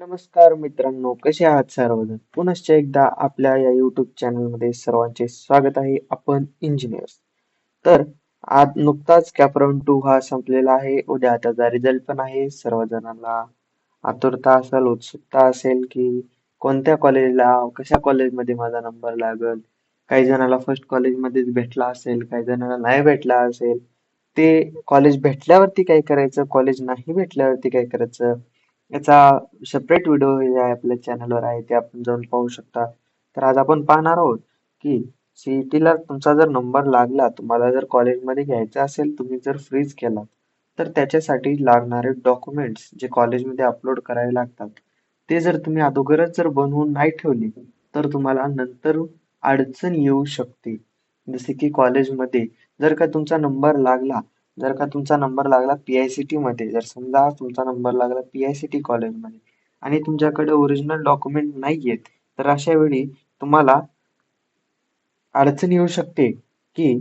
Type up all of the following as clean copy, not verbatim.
नमस्कार मित्रांनो, कसे आहात सर्वजण? पुनश्च एकदा आपल्या या YouTube चॅनलमध्ये सर्वांचे स्वागत आहे. आपण इंजिनियर्स. तर आज नुकताच कॅपराऊंड 2 हा संपलेला आहे. उद्या त्याचा रिझल्ट पण आहे. सर्वजणांना आतुरता असेल, उत्सुकता असेल की कोणत्या कॉलेजला, कशा कॉलेजमध्ये माझा नंबर लागल. काही जणाला फर्स्ट कॉलेजमध्येच भेटला असेल, काही जणाला नाही भेटला असेल. ते कॉलेज भेटल्यावरती काय करायचं, कॉलेज नाही भेटल्यावरती काय करायचं, याचा सेपरेट व्हिडिओ आपल्या चॅनलवर आहे, ते आपण जाऊन पाहू शकता. तर आज आपण पाहणार आहोत की सीईटीला तुमचा जर नंबर लागला, तुम्हाला जर कॉलेजमध्ये घ्यायचं असेल, तुम्ही जर फ्रीज केला, तर त्याच्यासाठी लागणारे डॉक्युमेंट्स जे कॉलेजमध्ये अपलोड करावे लागतात, ते जर तुम्ही अगोदरच जर बनवून नाही ठेवले, तर तुम्हाला नंतर अडचण येऊ शकते. जसे की कॉलेजमध्ये जर का तुमचा नंबर लागला पीआयसीटी मध्ये, जर समजा तुमचा नंबर लागला पीआयसीटी कॉलेजमध्ये आणि तुमच्याकडे ओरिजिनल डॉक्युमेंट नाहीयेत, तर अशा वेळी तुम्हाला अडचण येऊ शकते की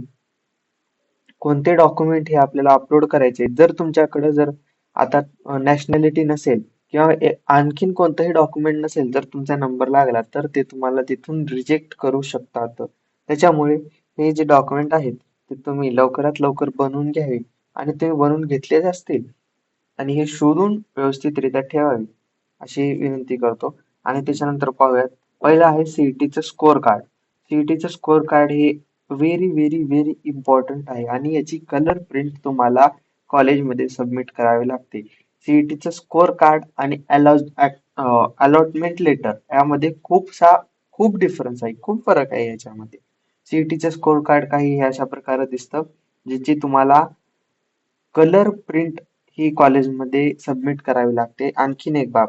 कोणते डॉक्युमेंट हे आपल्याला अपलोड करायचे. जर तुमच्याकडे जर आता नॅशनॅलिटी नसेल किंवा आणखीन कोणतंही डॉक्युमेंट नसेल, जर तुमचा नंबर लागला, तर ते तुम्हाला तिथून रिजेक्ट करू शकतात. त्याच्यामुळे हे जे डॉक्युमेंट आहेत, ते तुम्ही लवकरात लवकर बनवून घ्यावे आणि ते बनवून घेतलेच असतील आणि हे शोधून व्यवस्थितरित्या ठेवावे, अशी विनंती करतो. आणि त्याच्यानंतर पाहूयात. पहिलं आहे सीईटीचं स्कोअर कार्ड. सीईटीचं स्कोअर कार्ड हे व्हेरी व्हेरी व्हेरी इम्पॉर्टंट आहे आणि याची कलर प्रिंट तुम्हाला कॉलेजमध्ये सबमिट करावी लागते. सीईटीचं स्कोअर कार्ड आणि अलॉटमेंट लेटर यामध्ये खूप डिफरन्स आहे, खूप फरक आहे याच्यामध्ये. सीईटीचं स्कोअर कार्ड काही हे अशा प्रकारे दिसतं, ज्याची तुम्हाला कलर प्रिंट ही कॉलेजमध्ये सबमिट करावी लागते. आणखीन एक बाब,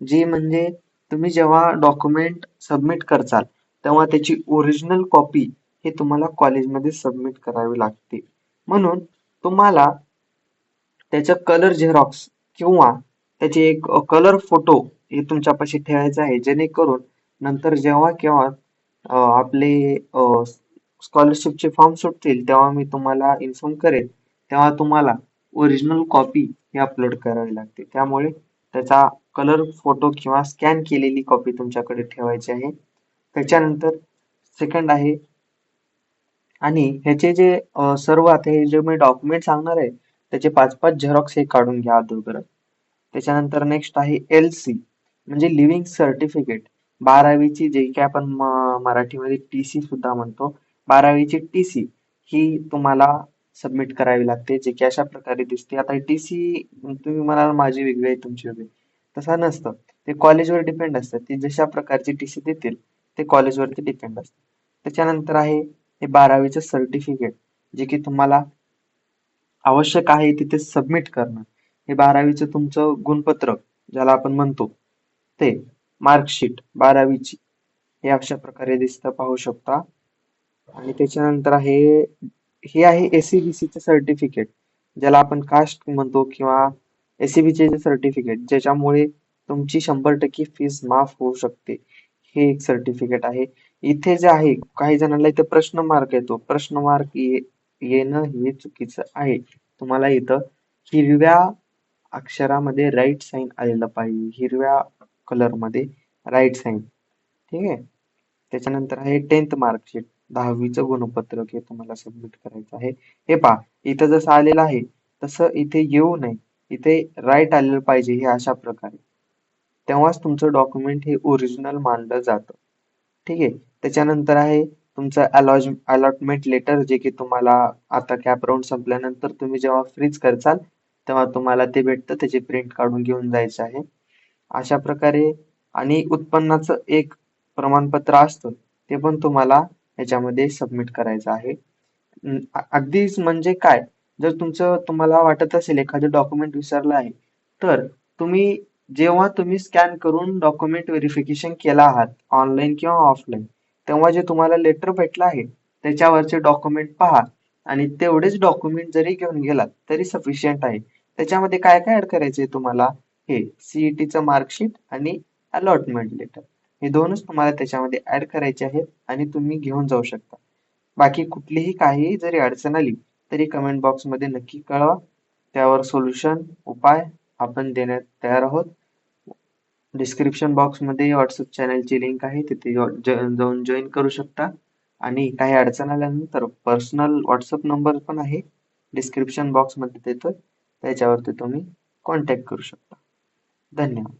जी म्हणजे तुम्ही जेव्हा डॉक्युमेंट सबमिट करचाल, तेव्हा त्याची ओरिजिनल कॉपी हे तुम्हाला कॉलेजमध्ये सबमिट करावी लागते. म्हणून तुम्हाला त्याचं कलर झेरॉक्स किंवा त्याचे एक कलर फोटो हे तुमच्यापाशी ठेवायचं आहे, जेणेकरून नंतर जेव्हा केव्हा आपले स्कॉलरशिपचे फॉर्म सुटतील, तेव्हा मी तुम्हाला इन्फॉर्म करेन, तेव्हा तुम्हाला ओरिजिनल कॉपी ही अपलोड करावी लागते. त्यामुळे त्याचा कलर फोटो किंवा स्कॅन केलेली कॉपी तुमच्याकडे ठेवायची आहे. त्याच्यानंतर सेकंड आहे, आणि ह्याचे जे सर्व आता हे जे मी डॉक्युमेंट सांगणार आहे, त्याचे 5-5 झेरॉक्स हे काढून घ्या अगोदर. त्याच्यानंतर नेक्स्ट आहे एलसी, म्हणजे लिव्हिंग सर्टिफिकेट. 12वीची जे की आपण मराठीमध्ये टीसी सुद्धा म्हणतो, 12वीची टीसी ही तुम्हाला सबमिट करावी लागते, जे की अशा प्रकारे दिसते. आता टीसी तुम्ही म्हणाल माझी वेगळी आहे, तुमची वेगळी. तसं नसतं, ते कॉलेजवर डिपेंड असतं. ते जशा प्रकारची टीसी देतील, ते कॉलेजवरती डिपेंड असतं. त्याच्यानंतर आहे हे 12वीचं सर्टिफिकेट, जे की तुम्हाला आवश्यक आहे तिथे सबमिट करणं. हे 12वीचं तुमचं गुणपत्र ज्याला आपण म्हणतो, ते मार्कशीट 12वीची हे अशा प्रकारे दिसतं, पाहू शकता. आणि त्याच्यानंतर आहे, हे आहे एसीबीसीचं सर्टिफिकेट, ज्याला आपण कास्ट म्हणतो, किंवा एसीबीचे सर्टिफिकेट ज्याच्यामुळे तुमची 100% फीस माफ होऊ शकते. हे एक सर्टिफिकेट आहे. इथे जे आहे, काही जणांना इथे प्रश्न मार्क येतो. प्रश्न मार्क येणं हे चुकीचं आहे. तुम्हाला इथं हिरव्या अक्षरामध्ये राईट साईन आलेलं पाहिजे, हिरव्या कलरमध्ये राईट साईन. ठीक आहे. त्याच्यानंतर आहे 10th मार्कशीट, 10वीचं गुणपत्रक हे तुम्हाला सबमिट करायचं आहे. हे पहा, इथं जसं आलेलं आहे तसं इथे येऊ नये, इथे राईट आलेलं पाहिजे, हे अशा प्रकारे. तेव्हाच तुमचं डॉक्युमेंट हे ओरिजिनल मानलं जातं. ठीक आहे. त्याच्यानंतर आहे तुमचं अलॉटमेंट लेटर, जे की तुम्हाला आता कॅप राऊंड संपल्यानंतर तुम्ही जेव्हा फ्रीज करचाल, तेव्हा तुम्हाला ते भेटतं, त्याची प्रिंट काढून घेऊन जायचं आहे. अशा प्रकारे. आणि उत्पन्नाचं एक प्रमाणपत्र असतं, ते पण तुम्हाला ह्याच्यामध्ये सबमिट करायचं आहे. अगदीच म्हणजे काय, जर तुम्हाला वाटत असेल एखादं डॉक्युमेंट विसरलं आहे, तर तुम्ही जेव्हा तुम्ही स्कॅन करून डॉक्युमेंट व्हेरिफिकेशन केला आहात, ऑनलाईन किंवा ऑफलाईन, तेव्हा जे तुम्हाला लेटर भेटलं आहे, त्याच्यावरचे डॉक्युमेंट पहा आणि तेवढेच डॉक्युमेंट जरी घेऊन गेलात तरी सफिशियंट आहे. त्याच्यामध्ये काय काय ऍड करायचे तुम्हाला, हे सीईटीचं मार्कशीट आणि अलॉटमेंट लेटर, हे दोनच तुम्हाला त्याच्यामध्ये ऍड करायचे आहेत आणि तुम्ही घेऊन जाऊ शकता. बाकी कुठलीही काही जरी अडचण आली तरी कमेंट बॉक्समध्ये नक्की कळवा. त्यावर सोल्युशन, उपाय आपण देण्यात तयार आहोत. डिस्क्रिप्शन बॉक्समध्ये व्हॉट्सअप चॅनलची लिंक आहे, तिथे जाऊन जॉईन करू शकता. आणि काही अडचण आल्यानंतर पर्सनल व्हॉट्सअप नंबर पण आहे, डिस्क्रिप्शन बॉक्समध्ये देतोय, त्याच्यावरती तुम्ही कॉन्टॅक्ट करू शकता. धन्यवाद.